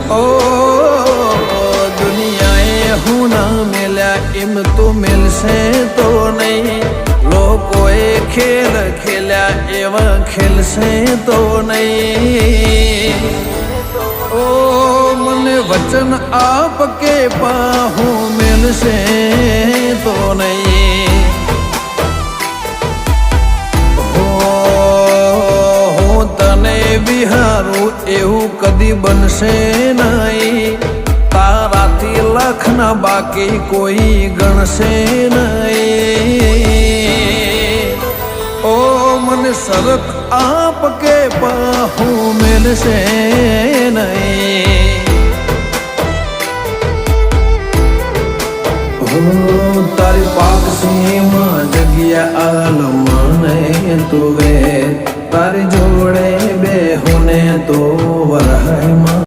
ओ दुनियाए हूँ ना मिला इम तो मिलसे तो नहीं लोकोए खेल खेला एवं खेलसे तो नहीं ओ मन वचन आपके पाहू मिलसे तो नहीं વિહારું એવું કદી બનશે નહીં તારાથી લાખના બાકી કોઈ ગણશે નહીં ઓ મને શરત આપ કે પાહું મેલશે નહીં